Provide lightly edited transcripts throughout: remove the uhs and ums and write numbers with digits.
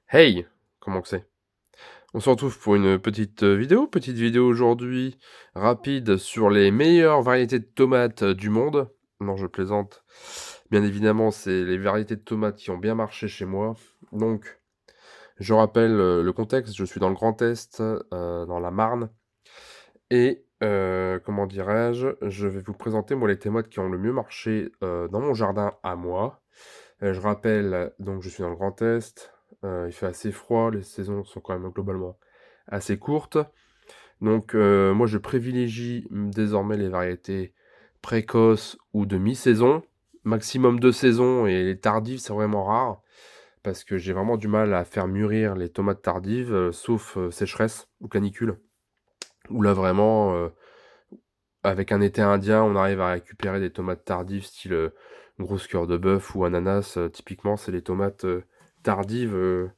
Hey! Comment que c'est? On se retrouve pour une petite vidéo aujourd'hui rapide sur les meilleures variétés de tomates, du monde. Non, je plaisante. Bien évidemment, c'est les variétés de tomates qui ont bien marché chez moi. Donc, je rappelle, le contexte, je suis dans le Grand Est, dans la Marne et comment dirais-je? Je vais vous présenter moi les tomates qui ont le mieux marché, dans mon jardin à moi. Je rappelle, donc je suis dans le Grand Est, il fait assez froid, les saisons sont quand même globalement assez courtes. Donc moi je privilégie, désormais les variétés précoces ou de mi-saison. Maximum 2 saisons et les tardives, c'est vraiment rare parce que j'ai vraiment du mal à faire mûrir les tomates tardives, sauf, sécheresse ou canicule. Où là vraiment, avec un été indien, on arrive à récupérer des tomates tardives style, grosse cœur de bœuf ou ananas, typiquement, c'est les tomates, tardives,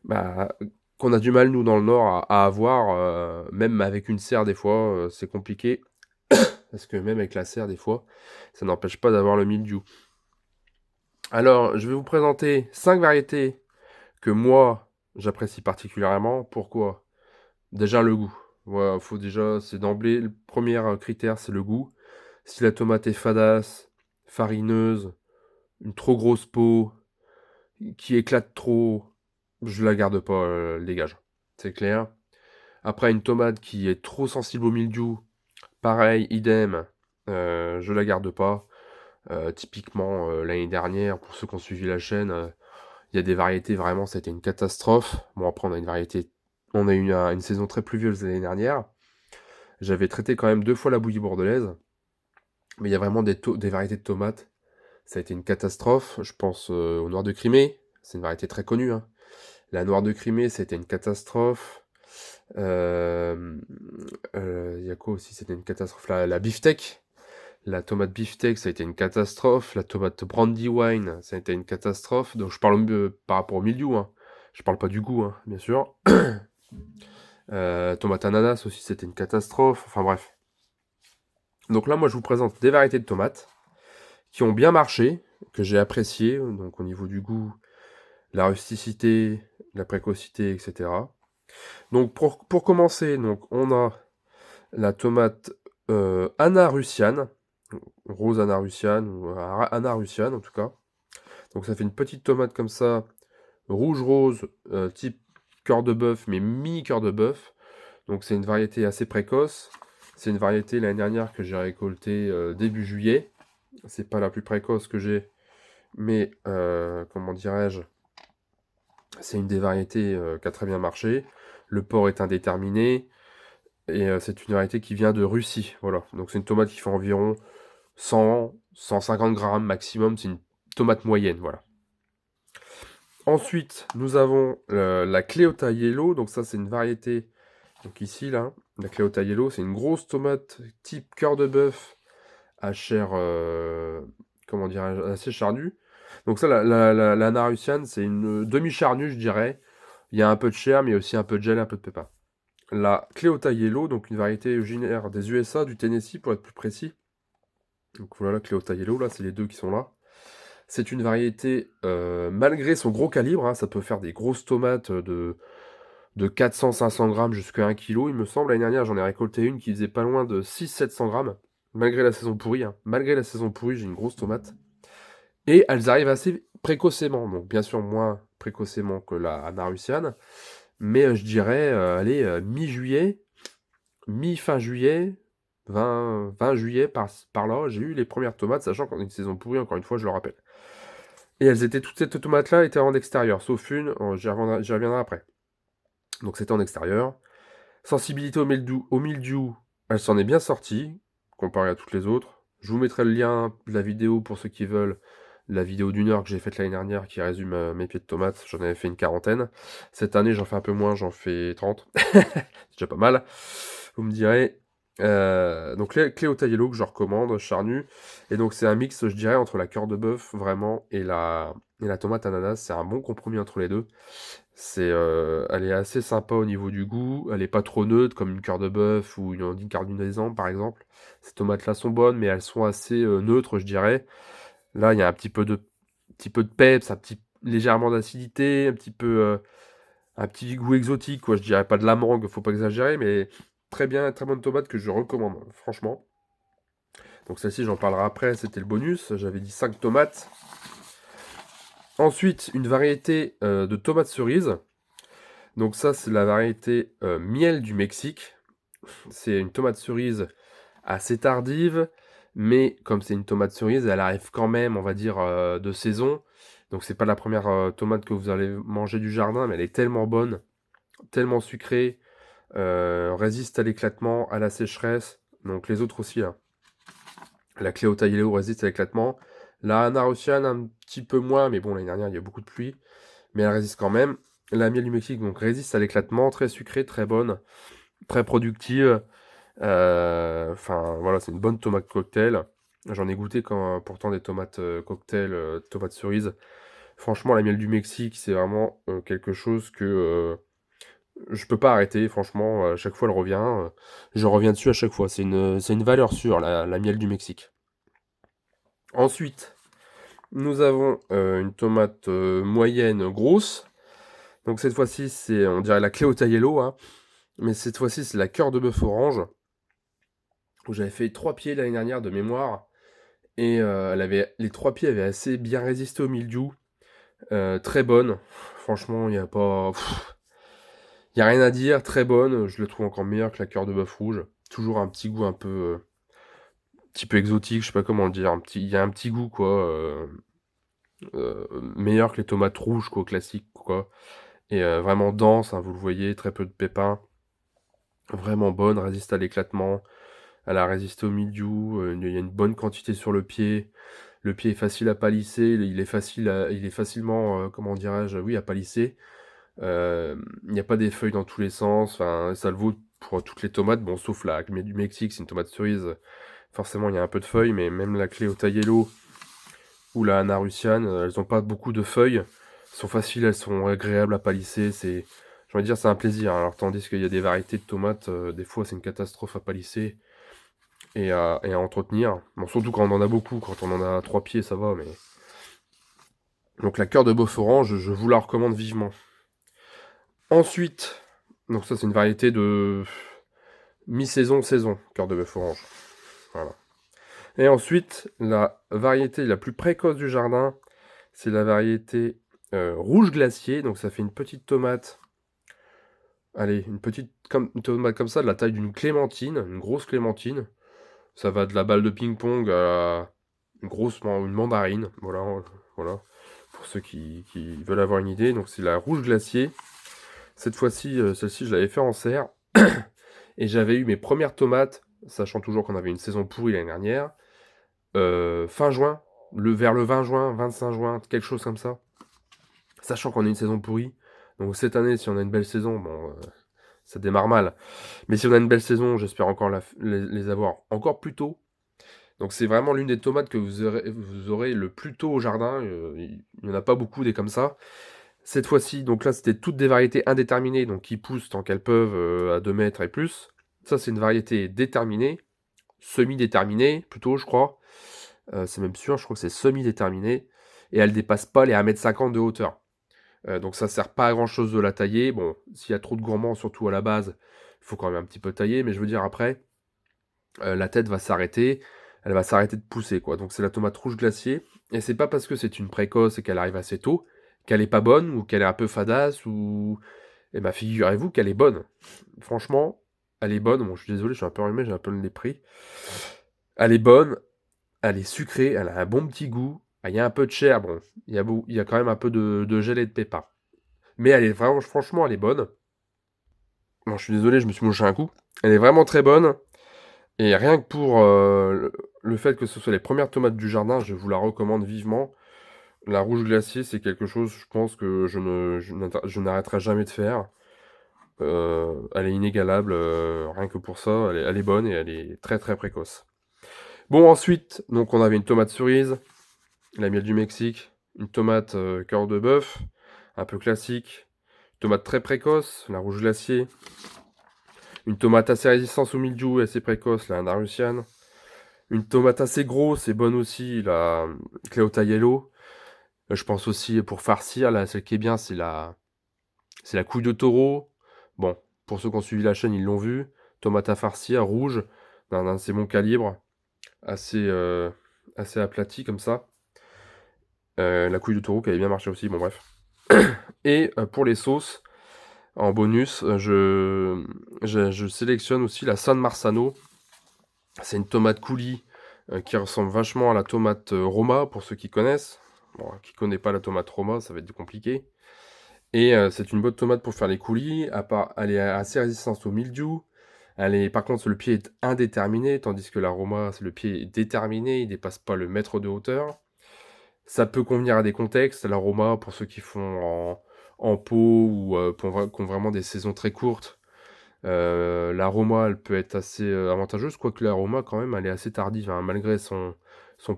bah, qu'on a du mal nous dans le nord à avoir, même avec une serre des fois, c'est compliqué. Parce que même avec la serre des fois, ça n'empêche pas d'avoir le mildiou. Alors, je vais vous présenter 5 variétés que moi, j'apprécie particulièrement. Pourquoi? Déjà le goût. Voilà, faut déjà c'est d'emblée le premier critère, c'est le goût. Si la tomate est fadasse, farineuse, une trop grosse peau, qui éclate trop, je la garde pas, elle dégage. C'est clair. Après, une tomate qui est trop sensible au mildiou, pareil, idem, je la garde pas. Typiquement, l'année dernière, pour ceux qui ont suivi la chaîne, il y a des variétés vraiment, ça a été une catastrophe. Bon, après, on a eu une saison très pluvieuse l'année dernière. J'avais traité quand même 2 fois la bouillie bordelaise, mais il y a vraiment des variétés de tomates. Ça a été une catastrophe. Je pense au noir de Crimée, c'est une variété très connue, hein. La noire de Crimée, c'était une catastrophe. Il y a quoi aussi? C'était une catastrophe. La beefsteak. La tomate beefsteak, ça a été une catastrophe. La tomate brandywine, ça a été une catastrophe. Donc je parle par rapport au milieu, hein. Je parle pas du goût, hein, bien sûr. Tomate ananas aussi, c'était une catastrophe. Enfin bref. Donc là, moi, je vous présente des variétés de tomates qui ont bien marché, que j'ai appréciées, donc au niveau du goût, la rusticité, la précocité, etc. Donc pour commencer, donc on a la tomate Anna Russiane, rose Anna Russiane, ou Anna Russiane en tout cas. Donc ça fait une petite tomate comme ça, rouge-rose, type cœur de bœuf, mais mi-cœur de bœuf. Donc c'est une variété assez précoce. C'est une variété l'année dernière que j'ai récoltée début juillet. C'est pas la plus précoce que j'ai, mais comment dirais-je, c'est une des variétés qui a très bien marché. Le port est indéterminé. Et c'est une variété qui vient de Russie, voilà. Donc c'est une tomate qui fait environ 100-150 grammes maximum, c'est une tomate moyenne, voilà. Ensuite, nous avons la Cleota Yellow, donc ça c'est une variété, donc ici là, la Cleota Yellow, c'est une grosse tomate type cœur de bœuf à chair, comment dirais-je, assez charnue. Donc ça, la Narussiane, c'est une demi-charnue, je dirais. Il y a un peu de chair, mais aussi un peu de gel et un peu de pépins. La Cleota Yellow, donc une variété originaire des USA, du Tennessee pour être plus précis. Donc voilà, Cleota Yellow, là, c'est les deux qui sont là. C'est une variété, malgré son gros calibre, hein, ça peut faire des grosses tomates de 400-500 grammes jusqu'à 1 kg, il me semble. L'année dernière, j'en ai récolté une qui faisait pas loin de 600-700 grammes, malgré la saison pourrie, hein. Malgré la saison pourrie, j'ai une grosse tomate. Et elles arrivent assez précocement, donc bien sûr moins précocement que la Anarusiane, mais je dirais, allez, mi-juillet, mi-fin juillet, 20 juillet, par là, j'ai eu les premières tomates, sachant qu'on a une saison pourrie, encore une fois, je le rappelle. Et elles étaient, toutes ces tomates-là étaient en extérieur, sauf une, j'y reviendrai après. Donc c'était en extérieur. Sensibilité au mildiou, elle s'en est bien sortie, comparée à toutes les autres. Je vous mettrai le lien de la vidéo pour ceux qui veulent, la vidéo d'une heure que j'ai faite l'année dernière qui résume mes pieds de tomates. J'en avais fait une quarantaine. Cette année, j'en fais un peu moins, j'en fais 30. C'est déjà pas mal. Vous me direz. Donc Cléota Yellow que je recommande, charnu. Et donc c'est un mix, je dirais, entre la cœur de bœuf vraiment et la tomate ananas. C'est un bon compromis entre les deux. Elle est assez sympa au niveau du goût. Elle est pas trop neutre comme une cœur de bœuf ou une ondine cardunaisante par exemple. Ces tomates-là sont bonnes, mais elles sont assez neutres, je dirais. Là, il y a un petit peu de peps, légèrement d'acidité, un petit goût exotique, quoi. Je dirais pas de la mangue, faut pas exagérer, mais très bien, très bonne tomate que je recommande, franchement. Donc celle-ci, j'en parlerai après, c'était le bonus. J'avais dit 5 tomates. Ensuite, une variété de tomates cerises. Donc ça, c'est la variété miel du Mexique. C'est une tomate cerise assez tardive, mais comme c'est une tomate cerise, elle arrive quand même, on va dire, de saison. Donc c'est pas la première tomate que vous allez manger du jardin, mais elle est tellement bonne, tellement sucrée, résiste à l'éclatement, à la sécheresse. Donc les autres aussi, hein. La Cléota Yellow résiste à l'éclatement. La Anna Russian, un petit peu moins, mais bon, l'année dernière, il y a beaucoup de pluie. Mais elle résiste quand même. La miel du Mexique, donc, résiste à l'éclatement. Très sucrée, très bonne, très productive. Enfin, voilà, c'est une bonne tomate cocktail. J'en ai goûté quand, pourtant des tomates cocktail, tomates cerises. Franchement, la miel du Mexique, c'est vraiment quelque chose que je peux pas arrêter. Franchement, à chaque fois, elle revient. Je reviens dessus à chaque fois. C'est une valeur sûre, la miel du Mexique. Ensuite, nous avons une tomate moyenne grosse. Donc cette fois-ci, c'est, on dirait la Cléota Yellow, hein. Mais cette fois-ci, c'est la cœur de bœuf orange. Où j'avais fait 3 pieds l'année dernière de mémoire. Et les 3 pieds avaient assez bien résisté au mildiou. Très bonne. Franchement, il n'y a pas... Il n'y a rien à dire. Très bonne. Je le trouve encore meilleur que la cœur de bœuf rouge. Toujours un petit goût petit peu exotique, je sais pas comment le dire. Il y a un petit goût, quoi. Meilleur que les tomates rouges, quoi, classiques, quoi. Et vraiment dense, hein, vous le voyez, très peu de pépins. Vraiment bonne, résiste à l'éclatement. Elle a résisté au mildiou. Il y a une bonne quantité sur le pied. Le pied est facile à palisser. Il est facilement, comment dirais-je, oui, à palisser. Il n'y a pas des feuilles dans tous les sens. Enfin, ça le vaut pour toutes les tomates. Bon, sauf la du Mexique, c'est une tomate cerise. Forcément, il y a un peu de feuilles, mais même la Cléota Yellow ou la Anna Russian, elles ont pas beaucoup de feuilles. Elles sont faciles, elles sont agréables à palisser. J'ai envie de dire, c'est un plaisir. Alors, tandis qu'il y a des variétés de tomates, des fois, c'est une catastrophe à palisser et à entretenir. Bon, surtout quand on en a beaucoup. Quand on en a 3 pieds, ça va, mais... Donc, la cœur de bœuf orange, je vous la recommande vivement. Ensuite, donc ça, c'est une variété de mi-saison, saison, cœur de bœuf orange. Voilà. Et ensuite, la variété la plus précoce du jardin, c'est la variété rouge glacier. Donc ça fait une petite tomate. Allez, une tomate comme ça, de la taille d'une clémentine, une grosse clémentine. Ça va de la balle de ping-pong à une mandarine. Voilà, voilà. Pour ceux qui veulent avoir une idée. Donc c'est la rouge glacier. Cette fois-ci, celle-ci, je l'avais fait en serre. Et j'avais eu mes premières tomates, sachant toujours qu'on avait une saison pourrie l'année dernière. Fin juin, vers le 20 juin, 25 juin, quelque chose comme ça. Sachant qu'on a une saison pourrie. Donc cette année, si on a une belle saison, bon, ça démarre mal. Mais si on a une belle saison, j'espère encore les avoir encore plus tôt. Donc c'est vraiment l'une des tomates que vous aurez le plus tôt au jardin. Il n'y en a pas beaucoup des comme ça. Cette fois-ci, donc là, c'était toutes des variétés indéterminées, donc qui poussent tant qu'elles peuvent à 2 mètres et plus. Ça, c'est une variété déterminée, semi-déterminée, plutôt, je crois. C'est même sûr, je crois que c'est semi-déterminé. Et elle dépasse pas les 1,50 m de hauteur. Donc ça sert pas à grand chose de la tailler. Bon, s'il y a trop de gourmands, surtout à la base, il faut quand même un petit peu tailler. Mais je veux dire, après, la tête va s'arrêter. Elle va s'arrêter de pousser, quoi. Donc c'est la tomate rouge glacier. Et c'est pas parce que c'est une précoce et qu'elle arrive assez tôt qu'elle est pas bonne ou qu'elle est un peu fadasse ou... Eh ben figurez-vous qu'elle est bonne. Franchement, elle est bonne. Bon, je suis désolé, je suis un peu enrhumé, j'ai un peu le nez pris. Elle est bonne, elle est sucrée, elle a un bon petit goût. Ah, il y a un peu de chair, bon, il y a quand même un peu de gel et de pépins. Mais elle est vraiment, franchement, elle est bonne. Bon, je suis désolé, je me suis mouché un coup. Elle est vraiment très bonne. Et rien que pour le fait que ce soit les premières tomates du jardin, je vous la recommande vivement. La rouge glacier, c'est quelque chose, je pense que je n'arrêterai jamais de faire. Elle est inégalable, rien que pour ça, elle est bonne et elle est très très précoce. Bon, ensuite, donc on avait une tomate cerise, la miel du Mexique, une tomate cœur de bœuf, un peu classique, une tomate très précoce, la rouge glacier, une tomate assez résistante au mildiou et assez précoce, la Andalusiane, une tomate assez grosse et bonne aussi, la Cléota Yellow, Je pense aussi pour farcir, là, celle qui est bien, c'est la couille de taureau. Bon, pour ceux qui ont suivi la chaîne, ils l'ont vu. Tomate à farcir, rouge, d'un assez bon calibre, assez aplati comme ça. La couille de taureau qui avait bien marché aussi, bon bref. Et pour les sauces, en bonus, je sélectionne aussi la San Marzano. C'est une tomate coulis qui ressemble vachement à la tomate Roma, pour ceux qui connaissent. Bon, qui connaît pas la tomate Roma, ça va être compliqué. Et c'est une bonne tomate pour faire les coulis. Elle est assez résistante au mildiou. Par contre, le pied est indéterminé, tandis que la Roma, le pied est déterminé, il dépasse pas le mètre de hauteur. Ça peut convenir à des contextes. La Roma, pour ceux qui font en pot ou qui ont vraiment des saisons très courtes. La Roma, elle peut être assez avantageuse, quoique la Roma, quand même, elle est assez tardive, hein. Malgré son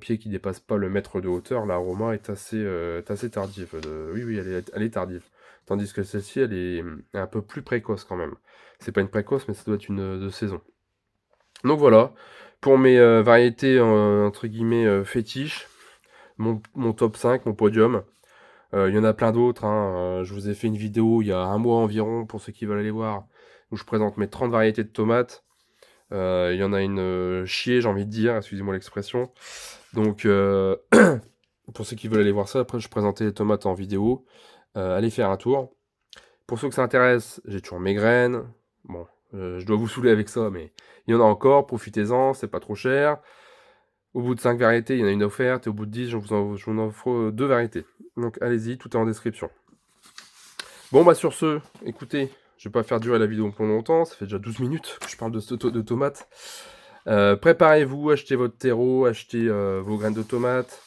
pied qui dépasse pas le mètre de hauteur, la Roma est assez tardive. Oui, oui, elle est tardive. Tandis que celle-ci, elle est un peu plus précoce quand même. C'est pas une précoce, mais ça doit être une de saison. Donc voilà, pour mes variétés entre guillemets fétiches, mon top 5, mon podium. Il y en a plein d'autres, hein. Je vous ai fait une vidéo il y a un mois environ, pour ceux qui veulent aller voir, où je présente mes 30 variétés de tomates. Il y en a une chier, j'ai envie de dire, excusez-moi l'expression. Donc, pour ceux qui veulent aller voir ça, après je présentais les tomates en vidéo. Allez faire un tour. Pour ceux que ça intéresse, j'ai toujours mes graines. Bon, je dois vous saouler avec ça, mais il y en a encore, profitez-en, c'est pas trop cher. Au bout de 5 variétés, il y en a une offerte, et au bout de 10, je vous en offre 2 variétés. Donc allez-y, tout est en description. Bon bah sur ce, écoutez, je vais pas faire durer la vidéo pour longtemps, ça fait déjà 12 minutes que je parle de tomates. Préparez-vous, achetez votre terreau, achetez vos graines de tomates,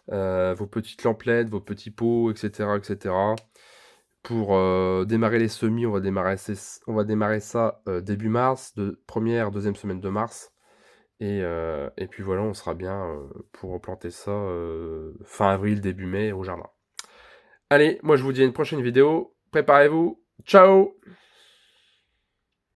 vos petites lamplettes, vos petits pots, etc. etc. Pour démarrer les semis, on va démarrer ça début mars, première, deuxième semaine de mars. Et puis voilà, on sera bien pour planter ça fin avril, début mai au jardin. Allez, moi je vous dis à une prochaine vidéo. Préparez-vous. Ciao!